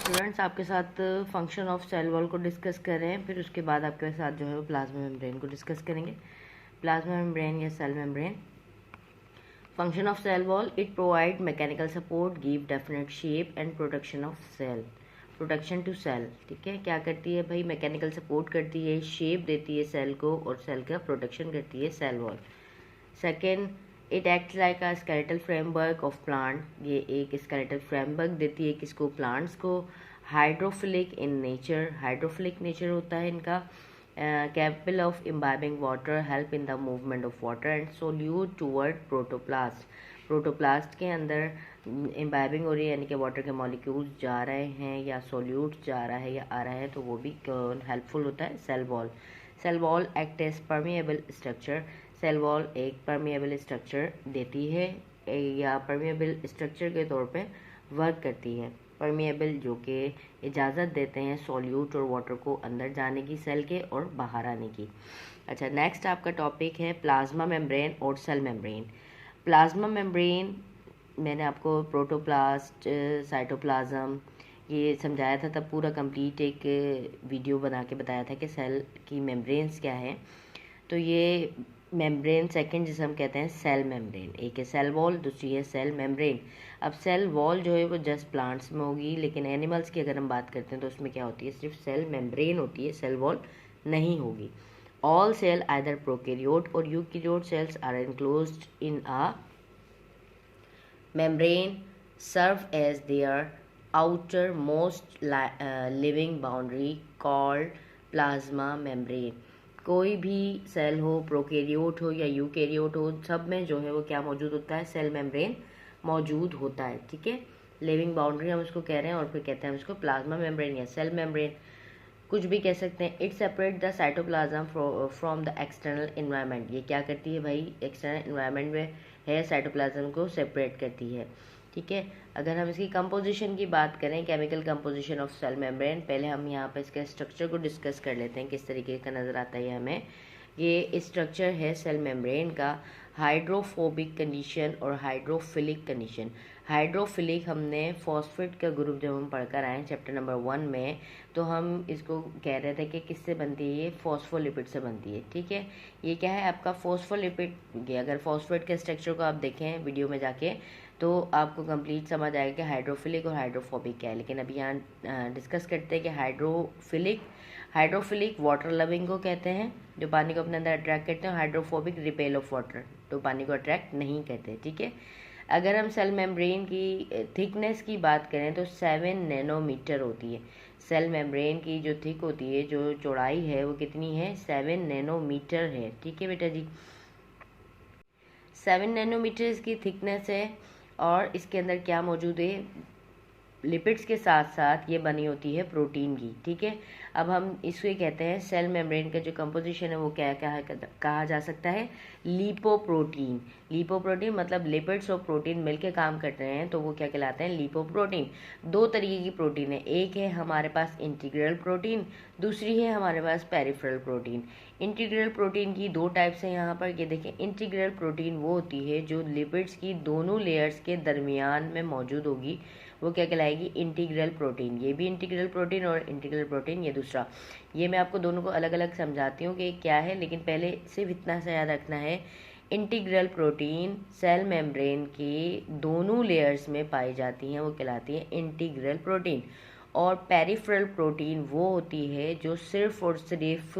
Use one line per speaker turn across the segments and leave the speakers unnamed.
Students आपके साथ function of cell wall को डिस्कस कर रहे हैं, फिर उसके बाद आपके साथ जो है वो प्लाज्मा मेम्ब्रेन को डिस्कस करेंगे। प्लाज्मा मेम्ब्रेन या cell membrane. Function of cell wall, it provide mechanical support, give definite shape and protection of cell, protection to cell. ठीक है, क्या करती है भाई? मैकेनिकल सपोर्ट करती है, शेप देती है सेल को और सेल का प्रोटेक्शन करती है cell wall. Second, it act like a skeletal framework of plant, ये एक स्केलेटल फ्रेमवर्क देती है किसको? प्लांट्स को। Hydrophilic in nature, hydrophilic nature होता है इनका। Capable of imbibing water, help in the movement of water and solute toward protoplast, protoplast के अंदर इम्बाइबिंग हो रही है यानी कि वाटर के मॉलिक्यूल्स जा रहे हैं या सोल्यूट जा रहा है या आ रहा है, तो वो भी हेल्पफुल होता है cell wall. Cell wall act as permeable structure, cell wall एक परमिएबल स्ट्रक्चर देती है या परमिएबल स्ट्रक्चर के तौर पे वर्क करती है। परमिएबल जो कि इजाज़त देते हैं सॉल्यूट और वाटर को अंदर जाने की सेल के और बाहर आने की। अच्छा, नेक्स्ट आपका टॉपिक है प्लाज्मा मेम्ब्रेन और सेल मेम्ब्रेन। प्लाज्मा मेम्ब्रेन मैंने आपको प्रोटोप्लास्ट, साइटोप्लाज्म ये समझाया था, तब पूरा कंप्लीट एक वीडियो बना के बताया था कि सेल की मेम्ब्रेन्स क्या है। तो ये मेम्ब्रेन सेकंड जिसे हम कहते हैं सेल मेम्ब्रेन, एक है सेल वॉल, दूसरी है सेल मेम्ब्रेन। अब सेल वॉल जो है वो जस्ट प्लांट्स में होगी, लेकिन एनिमल्स की अगर हम बात करते हैं तो उसमें क्या होती है? सिर्फ सेल मेम्ब्रेन होती है, सेल वॉल नहीं होगी। ऑल सेल आइदर प्रोकैरियोट और eukaryote cells are enclosed in a membrane, serve as their outermost living boundary called plasma membrane। कोई भी सेल हो, प्रोकैरियोट हो या यूकैरियोट हो, सब में जो है वो क्या मौजूद होता है? सेल मेम्ब्रेन मौजूद होता है। ठीक है, लिविंग बाउंड्री हम उसको कह रहे हैं और फिर कहते हैं उसको प्लाज्मा मेम्ब्रेन या सेल मेम्ब्रेन, कुछ भी कह सकते हैं। It separate the cytoplasm from the external environment, ये क्या करती है भाई? एक्सटर्नल इन्वायरमेंट में है साइटोप्लाज्म को सेपरेट करती है। ठीक है, अगर हम इसकी कंपोजिशन की बात करें, chemical composition of cell membrane, पहले हम यहाँ पर इसके स्ट्रक्चर को डिस्कस कर लेते हैं, किस तरीके का नज़र आता है हमें। ये स्ट्रक्चर है सेल मेम्ब्रेन का, हाइड्रोफोबिक कंडीशन और हाइड्रोफिलिक कंडीशन। हाइड्रोफिलिक हमने फॉस्फेट का ग्रुप जब हम पढ़कर आए चैप्टर नंबर 1 में, तो हम इसको कह रहे थे कि किससे बनती है? ये फॉस्फोलिपिड से बनती है। ठीक है, ये क्या है आपका? फॉस्फोलिपिड। अगर फॉस्फेट के स्ट्रक्चर को आप देखें वीडियो में जाके तो आपको कंप्लीट समझ आएगा कि हाइड्रोफिलिक और हाइड्रोफोबिक क्या है। लेकिन अभी यहाँ डिस्कस करते हैं कि हाइड्रोफिलिक वाटर लविंग को कहते हैं, जो पानी को अपने अंदर अट्रैक्ट करते हैं। हाइड्रोफोबिक रिपेल ऑफ वाटर, तो पानी को अट्रैक्ट नहीं करते। ठीक है, अगर हम सेल मेम्ब्रेन की थिकनेस की बात करें तो 7 नैनोमीटर होती है। सेल मेम्ब्रेन की जो थिक होती है, जो चौड़ाई है, वो कितनी है? 7 नैनोमीटर है। ठीक है बेटा जी, 7 नैनोमीटर इसकी थिकनेस है और इसके अंदर क्या मौजूद है? लिपिड्स के साथ साथ ये बनी होती है प्रोटीन की। ठीक है, अब हम इसको कहते हैं सेल मेम्ब्रेन का जो कंपोजिशन है वो क्या कहा जा सकता है? लिपोप्रोटीन। लिपोप्रोटीन मतलब लिपिड्स और प्रोटीन मिलकर काम करते हैं, तो वो क्या कहलाते हैं? लिपोप्रोटीन। दो तरीके की प्रोटीन है, एक है हमारे पास इंटीग्रल प्रोटीन, दूसरी है हमारे पास पेरिफेरल प्रोटीन। इंटीग्रल प्रोटीन की दो टाइप्स हैं यहाँ पर, ये देखें। इंटीग्रल प्रोटीन वो होती है जो लिपिड्स की दोनों लेयर्स के दरमियान में मौजूद होगी, वो क्या कहलाएगी? Integral protein. ये भी इंटीग्रल प्रोटीन और इंटीग्रल प्रोटीन ये दूसरा। ये मैं आपको दोनों को अलग अलग समझाती हूँ कि क्या है, लेकिन पहले सिर्फ इतना सा याद रखना है, इंटीग्रल प्रोटीन सेल मेम्ब्रेन के दोनों लेयर्स में पाई जाती हैं, वो कहलाती है इंटीग्रल प्रोटीन। और पेरिफेरल प्रोटीन वो होती है जो सिर्फ और सिर्फ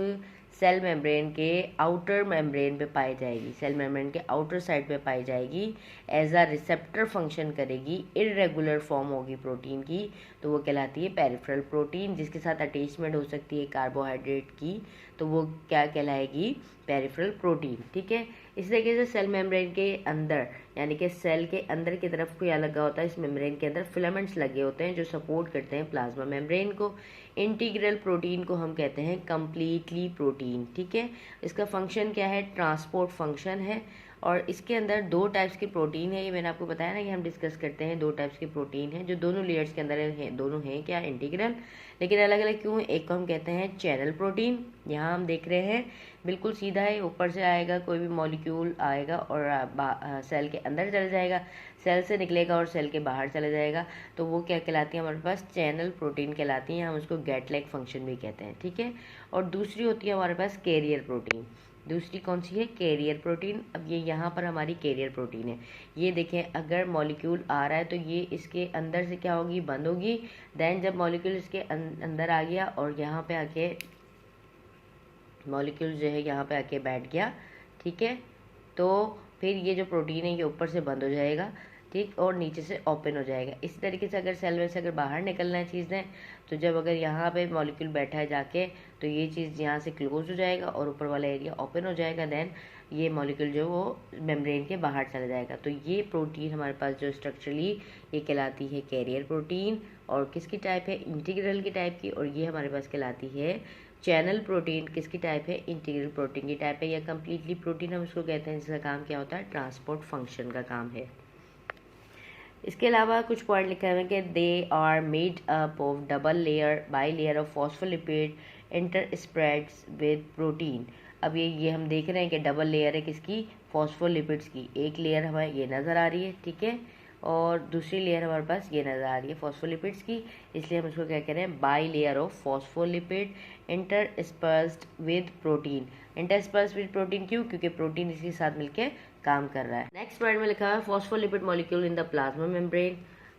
सेल मेम्ब्रेन के आउटर मेम्ब्रेन पे पाई जाएगी, सेल मेम्ब्रेन के आउटर साइड पे पाई जाएगी, एज अ रिसेप्टर फंक्शन करेगी, इरेगुलर फॉर्म होगी प्रोटीन की, तो वो कहलाती है पेरिफेरल प्रोटीन। जिसके साथ अटैचमेंट हो सकती है कार्बोहाइड्रेट की, तो वो क्या कहलाएगी? Peripheral protein. ठीक है, इस तरीके से सेल मेम्ब्रेन के अंदर यानी कि सेल के अंदर की तरफ क्या लगा होता है? इस मेम्ब्रेन के अंदर फिलामेंट्स लगे होते हैं जो सपोर्ट करते हैं प्लाज्मा मेम्ब्रेन को। इंटीग्रल प्रोटीन को हम कहते हैं कंप्लीटली प्रोटीन। ठीक है, इसका फंक्शन क्या है? ट्रांसपोर्ट फंक्शन है और इसके अंदर 2 टाइप्स की प्रोटीन है। ये मैंने आपको बताया ना कि हम डिस्कस करते हैं 2 टाइप्स की प्रोटीन है जो दोनों लेयर्स के अंदर है। दोनों हैं क्या, इंटीग्रल, लेकिन अलग अलग क्यों। एक को हम कहते हैं चैनल प्रोटीन, यहाँ हम देख रहे हैं बिल्कुल सीधा है, ऊपर से आएगा कोई भी मॉलिक्यूल आएगा और सेल के अंदर चला जाएगा, सेल से निकलेगा और सेल के बाहर चला जाएगा, तो वो क्या कहलाती है हमारे पास, चैनल प्रोटीन कहलाती है। हम उसको गेट लाइक फंक्शन भी कहते हैं, ठीक है। और दूसरी होती है हमारे पास कैरियर प्रोटीन। दूसरी कौन सी है, कैरियर प्रोटीन। अब ये यहाँ पर हमारी कैरियर प्रोटीन है। ये देखें, अगर मॉलिक्यूल आ रहा है तो ये इसके अंदर से क्या होगी, बंद होगी। देन जब मॉलिक्यूल इसके अंदर आ गया और यहाँ पे आके मॉलिक्यूल जो है यहाँ पे आके बैठ गया, ठीक है, तो फिर ये जो प्रोटीन है ये ऊपर से बंद हो जाएगा, ठीक, और नीचे से ओपन हो जाएगा। इसी तरीके से अगर सेल में से अगर बाहर निकलना है चीज़ें, तो जब अगर यहाँ पे मॉलिक्यूल बैठा है जाके, तो ये चीज़ यहाँ से क्लोज हो जाएगा और ऊपर वाला एरिया ओपन हो जाएगा। देन ये मॉलिक्यूल जो वो मेम्ब्रेन के बाहर चला जाएगा। तो ये प्रोटीन हमारे पास जो स्ट्रक्चरली ये कहलाती है कैरियर प्रोटीन, और किसकी टाइप है, इंटीग्रल की टाइप की। और ये हमारे पास कहलाती है चैनल प्रोटीन, किसकी टाइप है, इंटीग्रल प्रोटीन की टाइप है, या कम्प्लीटली प्रोटीन हम उसको कहते हैं, जिसका काम क्या होता है, ट्रांसपोर्ट फंक्शन का काम है। इसके अलावा कुछ पॉइंट लिखा हुआ है कि they are made up of double layer bilayer of phospholipid interspersed with protein. अब ये हम देख रहे हैं कि डबल लेयर है किसकी, फॉस्फोलिपिड्स की। एक लेयर हमें ये नज़र आ रही है, ठीक है, और दूसरी लेयर हमारे पास ये नज़र आ रही है फॉस्फोलिपिड्स की, इसलिए हम इसको क्या कह रहे हैं, bilayer of phospholipid interspersed with protein. Interspersed with protein क्यों, क्योंकि प्रोटीन इसके साथ मिलकर काम कर रहा है। नेक्स्ट पॉइंट में लिखा है phospholipid molecule in the plasma membrane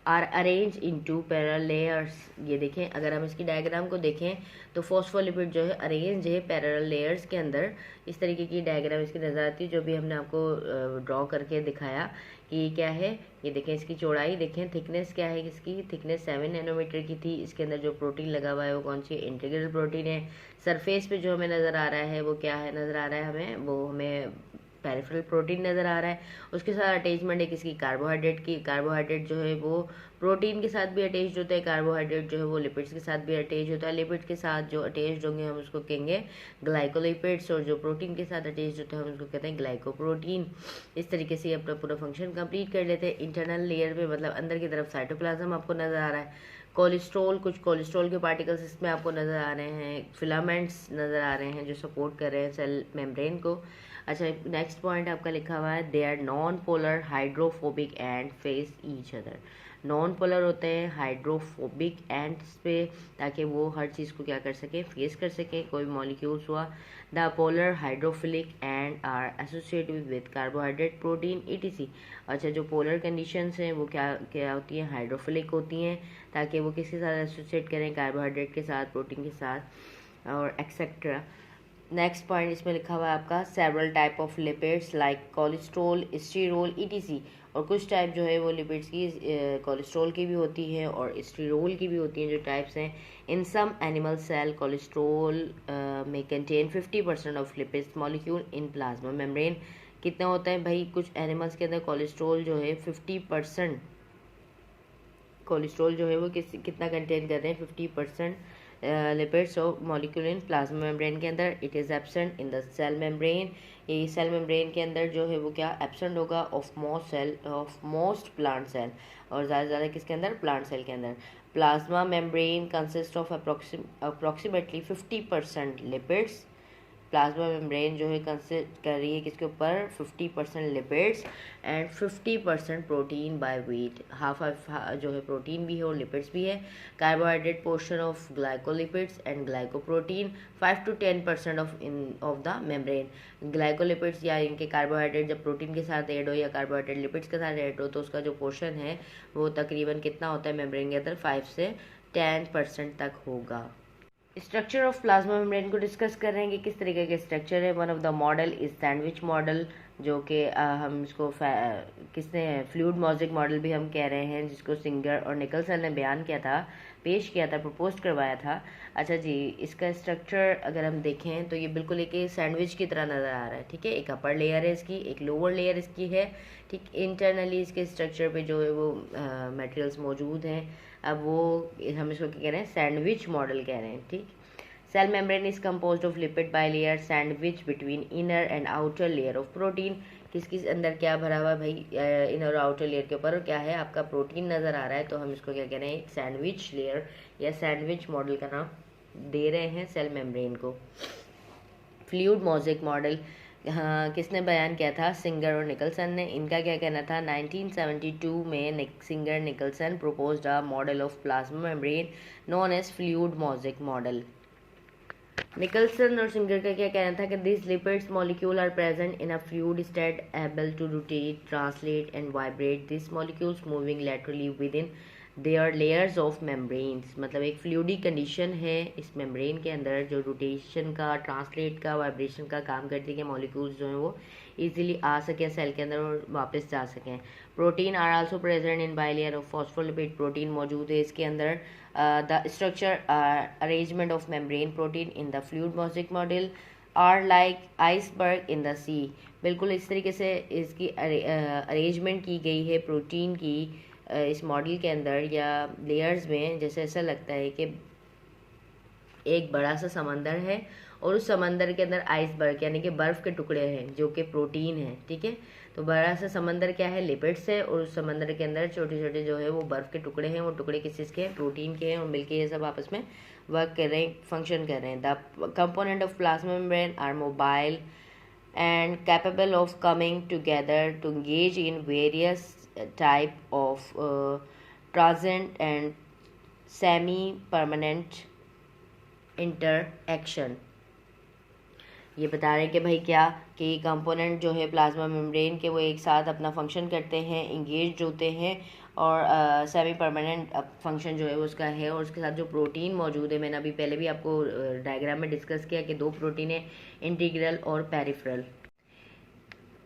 are arrange into parallel layers. ये देखें, अगर हम इसकी डायग्राम को देखें तो फॉस्फोलिपिड जो है अरेंज है पैरेलल लेयर्स के अंदर। इस तरीके की डायग्राम इसकी नज़र आती है, जो भी हमने आपको ड्रॉ करके दिखाया कि ये क्या है। ये देखें, इसकी चौड़ाई देखें, थिकनेस क्या है, इसकी थिकनेस 7 नैनोमीटर की थी। इसके अंदर जो प्रोटीन लगा हुआ है वो कौन सी, इंटीग्रल प्रोटीन है। सरफेस पे जो हमें नज़र आ रहा है वो क्या है, नज़र आ रहा है हमें, वो हमें पेरिफेरल प्रोटीन नज़र आ रहा है। उसके साथ अटैचमेंट है किसकी, कार्बोहाइड्रेट की। कार्बोहाइड्रेट जो है वो प्रोटीन के साथ भी अटैच होता है, कार्बोहाइड्रेट जो है वो लिपिड्स के साथ भी अटैच होता है। लिपिड के साथ जो अटैच होंगे हम उसको कहेंगे ग्लाइकोलिपिड्स, और जो प्रोटीन के साथ अटैच होता है हम उसको कहते हैं ग्लाइकोप्रोटीन। इस तरीके से अपना पूरा फंक्शन कंप्लीट कर लेते हैं। इंटरनल लेयर में मतलब अंदर की तरफ साइटोप्लाज्म आपको नज़र आ रहा है। कोलेस्ट्रॉल, कुछ कोलेस्ट्रॉल के पार्टिकल्स इसमें आपको नज़र आ रहे हैं। फिलामेंट्स नज़र आ रहे हैं जो सपोर्ट कर रहे हैं सेल मेम्ब्रेन को। अच्छा, नेक्स्ट पॉइंट आपका लिखा हुआ है they are non polar hydrophobic end face each other. Non polar होते हैं हाइड्रोफोबिक एंड्स पे, ताकि वो हर चीज़ को क्या कर सके, फेस कर सके, कोई मॉलिक्यूल्स हुआ। The polar hydrophilic end are associated with carbohydrate protein ETC. अच्छा, जो पोलर कंडीशंस हैं वो क्या क्या होती हैं, हाइड्रोफिलिक होती हैं, ताकि वो किसके साथ एसोसिएट करें, कार्बोहाइड्रेट के साथ, प्रोटीन के साथ, और एक्सेट्रा। नेक्स्ट पॉइंट इसमें लिखा हुआ है आपका several type of lipids like cholesterol, sterol etc. और कुछ टाइप जो है वो लिपिड्स की कोलेस्ट्रॉल की भी होती है और स्टीरोल की भी होती हैं, जो टाइप्स हैं। इन सम एनिमल सेल कोलेस्ट्रॉल में contain 50% of lipids molecule in plasma membrane. कितना होता है भाई, कुछ एनिमल्स के अंदर कोलेस्ट्रॉल जो है 50% कोलेस्ट्रॉल जो है वो कितना कंटेन कर रहे हैं, 50% lipids of molecule in plasma membrane के अंदर। It is absent in the cell membrane. ये सेल मेम्ब्रेन के अंदर जो है वो क्या एब्सेंट होगा, ऑफ मोस्ट प्लांट सेल, और ज़्यादा से ज़्यादा किसके अंदर, प्लांट सेल के अंदर। Plasma membrane consist of approximately 50% lipids. Plasma membrane जो है कंसिस्ट कर रही है किसके ऊपर, 50% lipids and 50% protein by weight. Half जो है प्रोटीन भी है और लिपिड्स भी है। Carbohydrate portion of glycolipids and glycoprotein 5 to 10% of the membrane. Glycolipids या इनके कार्बोहाइड्रेट जब प्रोटीन के साथ ऐड हो या कार्बोहाइड्रेट लिपिड्स के साथ ऐड हो, तो उसका जो पोर्शन है वो तकरीबन कितना होता है मेम्ब्रेन के अंदर, 5 से 10% तक होगा। स्ट्रक्चर ऑफ प्लाज्मा मेम्ब्रेन को डिस्कस कर रहे हैं कि किस तरीके के स्ट्रक्चर है। One of the model is sandwich model, जो कि हम इसको किसने फ्लूइड मोज़ेक मॉडल भी हम कह रहे हैं, जिसको सिंगर और निकलसन ने बयान किया था, पेश किया था, प्रपोज करवाया था। अच्छा जी, इसका स्ट्रक्चर अगर हम देखें तो ये बिल्कुल एक सैंडविच की तरह नज़र आ रहा है, ठीक है। एक अपर लेयर है इसकी, एक लोअर लेयर इसकी है, ठीक। इंटरनली इसके स्ट्रक्चर पे जो है वो मटेरियल्स मौजूद हैं। अब वो हम इसको क्या कह रहे हैं, सैंडविच मॉडल कह रहे हैं, ठीक। Cell membrane is composed of lipid bilayer sandwich between inner and outer layer of protein. किसके अंदर क्या भरा हुआ है भाई, इनर आउटर लेयर के ऊपर क्या है, आपका प्रोटीन नज़र आ रहा है, तो हम इसको क्या कह रहे हैं, एक सैंडविच लेयर या सैंडविच मॉडल का नाम दे रहे हैं सेल मेम्ब्रेन को। फ्लूइड मोज़ेक मॉडल हाँ किसने बयान किया था, सिंगर और निकलसन ने। इनका क्या कहना था, 1972 में Singer Nicolson proposed a model of plasma membrane known as fluid mosaic model. Nicolson और सिंगर का क्या कहना था कि this lipids molecule are present in a fluid state able to rotate, translate and vibrate this molecules moving laterally within their layers of membranes. मतलब एक फ्लूइडी condition है इस मेम्ब्रेन के अंदर जो रोटेशन का, ट्रांसलेट का, वाइब्रेशन का काम करती है कि मॉलिक्यूल्स जो हैं वो इजीली आ सकें सेल के अंदर और वापस जा सकें। Protein are also present in bilayer of phospholipid, protein मौजूद है इसके अंदर। The structure arrangement of membrane protein in the fluid mosaic model are like iceberg in the sea. बिल्कुल इस तरीके से इसकी अरेंजमेंट की गई है प्रोटीन की इस मॉडल के अंदर या लेयर्स में, जैसे ऐसा लगता है कि एक बड़ा सा समंदर है और उस समंदर के अंदर आइसबर्ग यानी कि बर्फ़ के टुकड़े हैं जो कि प्रोटीन है। ठीक है, तो बड़ा सा समंदर क्या है, लिपिड्स है, और उस समंदर के अंदर छोटे छोटे जो है वो बर्फ़ के टुकड़े हैं। वो टुकड़े किस चीज़ के हैं, प्रोटीन के हैं, और मिलके ये सब आपस में वर्क कर रहे हैं, फंक्शन कर रहे हैं। The component of plasma membrane are mobile and capable of coming together to engage in various type of transient and semi-permanent interaction। ये बता रहे हैं कि भाई क्या कि कंपोनेंट जो है प्लाज्मा मेम्ब्रेन के वो एक साथ अपना फंक्शन करते हैं, इंगेज होते हैं, और सेमी परमानेंट फंक्शन जो है वो उसका है। और उसके साथ जो प्रोटीन मौजूद है, मैंने अभी पहले भी आपको डायग्राम में डिस्कस किया कि दो प्रोटीन है, इंटीग्रल और पेरिफेरल।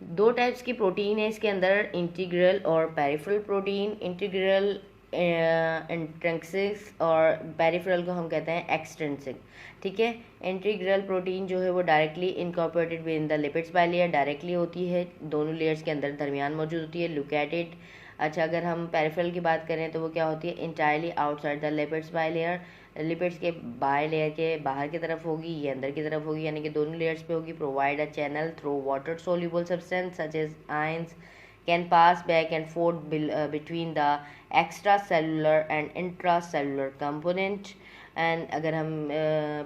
दो टाइप्स की प्रोटीन है इसके अंदर, इंटीग्रल और पेरिफेरल प्रोटीन। इंटीग्रल इंट्रिंसिक और पेरिफेरल को हम कहते हैं एक्सट्रिंसिक। ठीक है, इंटीग्रल प्रोटीन जो है वो directly incorporated with in the lipids bilayer, directly होती है, दोनों लेयर्स के अंदर दरमियान मौजूद होती है, लुकेटेड। अच्छा, अगर हम पेरिफेरल की बात करें तो वो क्या होती है, entirely outside the lipids bilayer, lipids के बाइलेयर के बाहर की तरफ होगी, ये अंदर की तरफ होगी, यानी कि दोनों लेयर्स पे होगी। Provide a channel through water soluble substance such as ions can pass back and forth between the extracellular and intracellular component। And अगर हम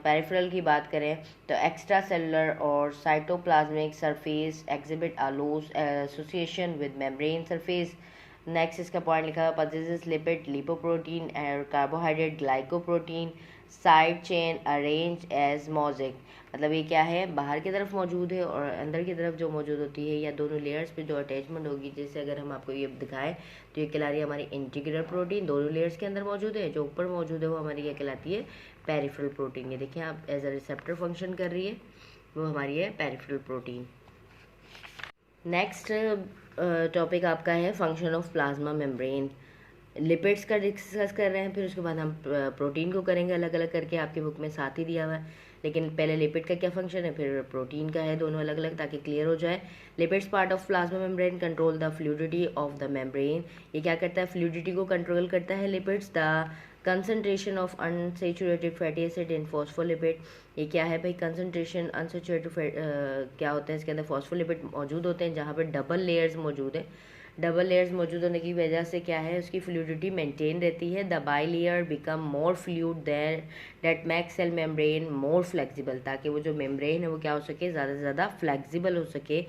पेरिफेरल की बात करें तो एक्स्ट्रा सेलुलर और cytoplasmic surface exhibit a loose association with membrane surface. Next इसका point लिखा है, possesses लिपिड लिपोप्रोटीन और carbohydrate glycoprotein side chain arrange as mosaic. मतलब ये क्या है, बाहर की तरफ मौजूद है और अंदर की तरफ जो मौजूद होती है, या दोनों लेयर्स पे जो अटैचमेंट होगी, जैसे अगर हम आपको ये दिखाएं तो ये कहला रही है हमारी इंटीग्रल प्रोटीन, दोनों लेयर्स के अंदर मौजूद है। जो ऊपर मौजूद है वो हमारी क्या कहलाती है, पेरिफेरल प्रोटीन। ये देखिए आप एज अ रिसेप्टर फंक्शन कर रही है, वो हमारी है पेरिफेरल प्रोटीन। नेक्स्ट टॉपिक आपका है function of plasma membrane. Lipids का डिस्कस कर रहे हैं, फिर उसके बाद हम प्रोटीन को करेंगे अलग अलग करके, आपकी बुक में साथ ही दिया हुआ है। लेकिन पहले लिपिड का क्या फंक्शन है, फिर प्रोटीन का है, दोनों अलग अलग, ताकि क्लियर हो जाए। Lipids part of plasma membrane control the fluidity of the membrane. ये क्या करता है, फ्लूइडिटी को कंट्रोल करता है lipids. The concentration of unsaturated fatty acid in phospholipid. ये क्या है भाई, कंसनट्रेशन अनसेचुरेटेड क्या होता है, इसके अंदर फॉस्फोलिपिड मौजूद होते हैं, जहाँ पर डबल लेयर्स मौजूद है। डबल लेयर्स मौजूद होने की वजह से क्या है, उसकी फ्लूइडिटी मेंटेन रहती है। The bilayer become more fluid there that makes cell membrane more flexible, ताकि वो जो मेम्ब्रेन है वो क्या हो सके, ज़्यादा से ज़्यादा फ्लेक्सिबल हो सके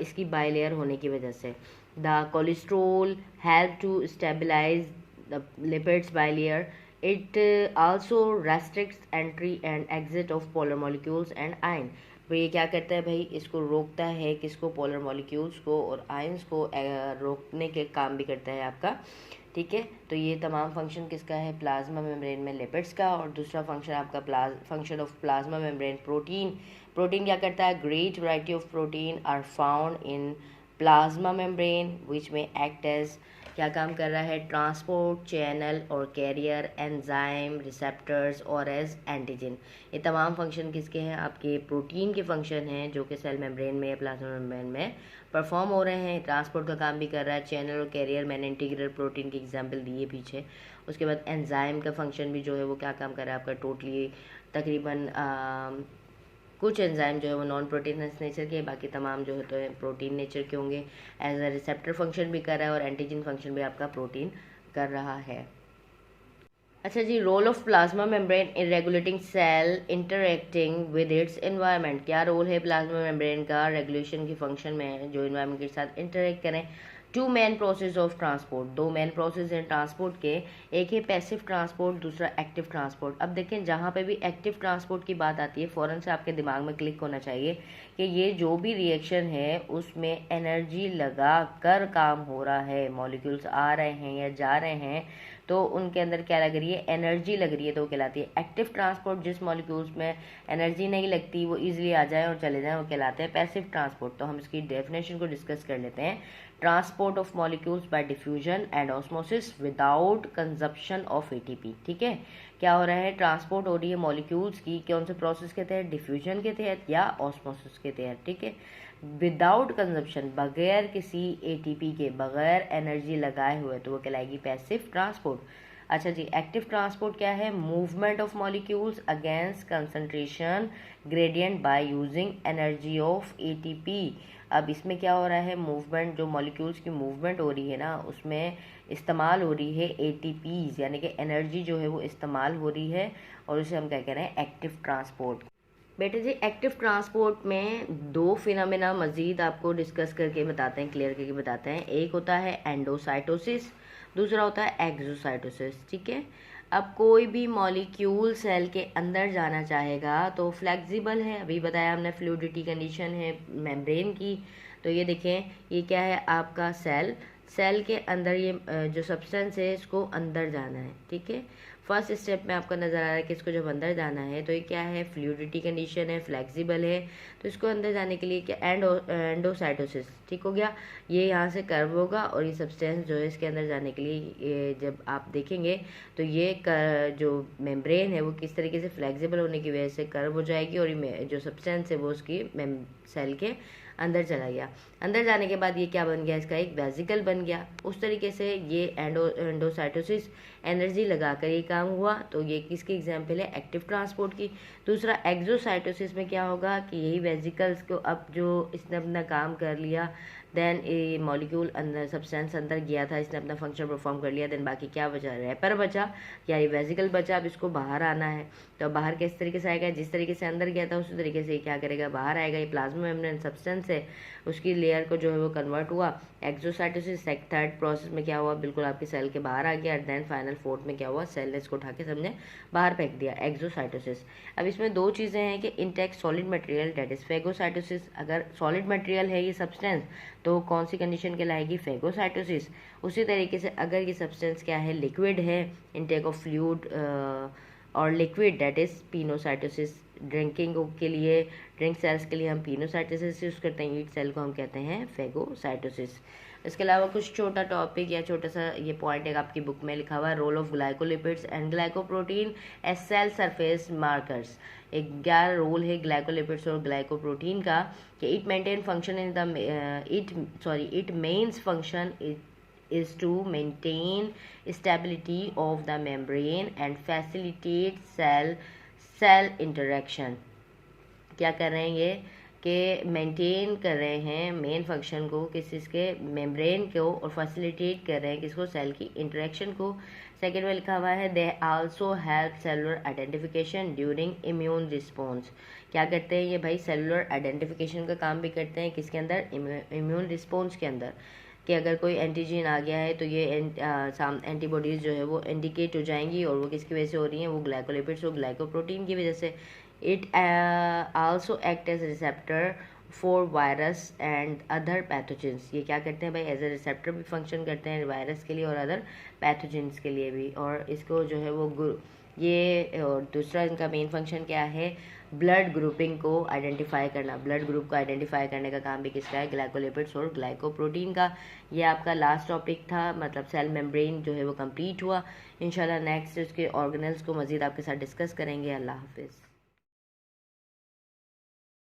इसकी बाइलेयर होने की वजह से। The cholesterol help to stabilize the lipids bilayer. It also restricts entry and exit of polar molecules and ion. तो ये क्या करता है भाई, इसको रोकता है, किसको, पोलर मॉलिक्यूल्स को, और आयंस को रोकने के काम भी करता है आपका। ठीक है, तो ये तमाम फंक्शन किसका है, प्लाज्मा मेम्ब्रेन में लिपिड्स का। और दूसरा फंक्शन आपका function of plasma membrane protein. Protein क्या करता है, great variety of protein are found in plasma membrane which में एक्ट एज, क्या काम कर रहा है, ट्रांसपोर्ट चैनल और कैरियर, एंजाइम, रिसेप्टर्स और एज एंटीजन। ये तमाम फंक्शन किसके हैं, आपके प्रोटीन के फंक्शन हैं, जो कि सेल मेम्ब्रेन में या प्लाज्मा मेम्ब्रेन में परफॉर्म हो रहे हैं। ट्रांसपोर्ट का काम भी कर रहा है, चैनल और कैरियर, मैंने इंटीग्रल प्रोटीन की एग्जाम्पल दी है पीछे। उसके बाद एंजाइम का फंक्शन भी जो है वो क्या काम कर रहा है आपका, टोटली तकरीबन कुछ एंजाइम जो है वो नॉन प्रोटीनस नेचर के, बाकी तमाम जो है तो प्रोटीन नेचर के होंगे। एज अ रिसेप्टर फंक्शन भी कर रहा है और एंटीजन फंक्शन भी आपका प्रोटीन कर रहा है। अच्छा जी, role of plasma membrane in regulating cell interacting with its environment. क्या रोल है प्लाज्मा मेम्ब्रेन का रेगुलेशन के फंक्शन में जो एनवायरनमेंट के साथ इंटरएक्ट करें। Two main process of transport, दो मेन प्रोसेस हैं ट्रांसपोर्ट के, एक है पैसिव ट्रांसपोर्ट, दूसरा एक्टिव ट्रांसपोर्ट। अब देखें जहाँ पे भी एक्टिव ट्रांसपोर्ट की बात आती है फ़ौरन से आपके दिमाग में क्लिक होना चाहिए कि ये जो भी रिएक्शन है उसमें एनर्जी लगा कर काम हो रहा है, मॉलिक्यूल्स आ रहे हैं या जा रहे हैं तो उनके अंदर क्या लग रही है, एनर्जी लग रही है, तो वो कहलाती है एक्टिव ट्रांसपोर्ट। जिस मॉलिक्यूल्स में एनर्जी नहीं लगती, वो इजीली आ जाए और चले जाएं, वो कहलाते हैं पैसिव ट्रांसपोर्ट। तो हम इसकी डेफिनेशन को डिस्कस कर लेते हैं। Transport of molecules bye diffusion and osmosis without consumption of ATP. ठीक है, क्या हो रहा है, ट्रांसपोर्ट हो रही है मॉलिक्यूल्स की कौन से प्रोसेस के तहत, डिफ्यूजन के तहत या ऑस्मोसिस के तहत। ठीक है, विदाउट कंजप्शन, बगैर किसी एटीपी के, बगैर एनर्जी लगाए हुए, तो वो कहलाएगी पैसिव ट्रांसपोर्ट। अच्छा जी, एक्टिव ट्रांसपोर्ट क्या है, movement of molecules against concentration gradient by using energy of ATP. अब इसमें क्या हो रहा है, मूवमेंट, जो मॉलिक्यूल्स की मूवमेंट हो रही है ना, उसमें इस्तेमाल हो रही है एटीपीज, यानी कि एनर्जी जो है वो इस्तेमाल हो रही है, और उसे हम क्या कह रहे हैं, एक्टिव ट्रांसपोर्ट। बेटे जी, एक्टिव ट्रांसपोर्ट में दो फिनोमेना मजीद आपको डिस्कस करके बताते हैं, क्लियर करके बताते हैं। एक होता है एंडोसाइटोसिस, दूसरा होता है एक्सोसाइटोसिस। ठीक है, अब कोई भी मॉलिक्यूल सेल के अंदर जाना चाहेगा तो फ्लेक्सिबल है, अभी बताया हमने फ्लूइडिटी कंडीशन है मेम्ब्रेन की। तो ये देखें, ये क्या है आपका सेल, सेल के अंदर ये जो सब्सटेंस है इसको अंदर जाना है। ठीक है, फर्स्ट स्टेप में आपका नज़र आ रहा है कि इसको जब अंदर जाना है तो ये क्या है, फ्लूइडिटी कंडीशन है, फ्लेक्सिबल है। तो इसको अंदर जाने के लिए क्या, एंडोसाइटोसिस। ठीक हो गया, ये यहाँ से कर्व होगा और ये सब्सटेंस जो है इसके अंदर जाने के लिए ये जब आप देखेंगे तो ये जो मेम्ब्रेन है वो किस तरीके से फ्लेक्सिबल होने की वजह से कर्व हो जाएगी और ये जो सब्सटेंस है वो उसकी सेल के अंदर चला गया। अंदर जाने के बाद ये क्या बन गया, इसका एक वेसिकल बन गया। उस तरीके से ये एंडोसाइटोसिस एनर्जी लगाकर ये काम हुआ। तो ये किसकी एग्जांपल है, एक्टिव ट्रांसपोर्ट की। दूसरा एक्सोसाइटोसिस में क्या होगा कि यही वेसिकल्स को अब जो इसने अपना काम कर लिया, देन ये मॉलिक्यूल अंदर, सब्सटेंस अंदर गया था, इसने अपना फंक्शन परफॉर्म कर लिया, देन बाकी क्या बचा, रैपर बचा या ये वेसिकल बचा। अब इसको बाहर आना है, तो बाहर किस तरीके से आएगा, जिस तरीके से अंदर गया था उसी तरीके से क्या करेगा, बाहर आएगा। ये प्लाज्मा मेम्ब्रेन सब्सटेंस है, उसकी लेयर को जो है वो कन्वर्ट हुआ। एक्सोसाइटोसिस थर्ड प्रोसेस में क्या हुआ, बिल्कुल आपके सेल के बाहर आ गया। देन फाइनल फोर्थ में क्या हुआ, सेल ने इसको उठा के सबने बाहर फेंक दिया, एक्सोसाइटोसिस। अब इसमें दो चीज़ें हैं कि intact solid material, that is phagocytosis. अगर सॉलिड मटेरियल है ये सब्सटेंस तो कौन सी कंडीशन कहलाएगी, फेगोसाइटोसिस। उसी तरीके से अगर ये सब्सटेंस क्या है, लिक्विड है, इंटेक ऑफ फ्लूइड और liquid, that is pinocytosis. Drinking के लिए, ड्रिंक सेल्स के लिए हम पिनोसाइटोसिस यूज़ करते हैं, ईट सेल को हम कहते हैं फेगोसाइटोसिस। इसके अलावा कुछ छोटा टॉपिक या छोटा सा ये पॉइंट एक आपकी बुक में लिखा हुआ है, role of glycolipids and glycoprotein as cell surface markers. एक 11 रोल है ग्लाइकोलिपिड्स और ग्लाइकोप्रोटीन का कि it maintain function in the it mains function is to maintain stability of the membrane and facilitate cell interaction। क्या कर रहे हैं ये कि मेंटेन कर रहे हैं मेन फंक्शन को, किस चीज़ के, मेम्ब्रेन को, और फैसिलिटेट कर रहे हैं किसको, सेल की इंटरेक्शन को। सेकेंड में लिखा हुआ है they also help cellular identification during immune response. क्या करते हैं ये भाई, सेलुलर आइडेंटिफिकेशन का काम भी करते हैं, किसके अंदर, इम्यून रिस्पॉन्स के अंदर। कि अगर कोई एंटीजन आ गया है तो ये एंटीबॉडीज़ जो है वो इंडिकेट हो जाएंगी, और वो किसकी वजह से हो रही हैं, वो ग्लाइकोलिपिड्स और ग्लाइकोप्रोटीन की वजह से। It also act as receptor for virus and other pathogens. ये क्या करते हैं भाई, एज ए रिसेप्टर भी फंक्शन करते हैं वायरस के लिए और अदर पैथोजेंस के लिए भी। और इसको जो है वो ये, और दूसरा इनका मेन फंक्शन क्या है, ब्लड ग्रुपिंग को आइडेंटिफाई करना। ब्लड ग्रुप को आइडेंटिफाई करने का काम भी किसका है, ग्लाइकोलिपिड्स और ग्लाइकोप्रोटीन का। ये आपका लास्ट टॉपिक था, मतलब सेल मेम्ब्रेन जो है वो कंप्लीट हुआ। इंशाल्लाह नेक्स्ट उसके ऑर्गेनल्स को मज़ीद आपके साथ डिस्कस करेंगे। अल्लाह हाफिज़।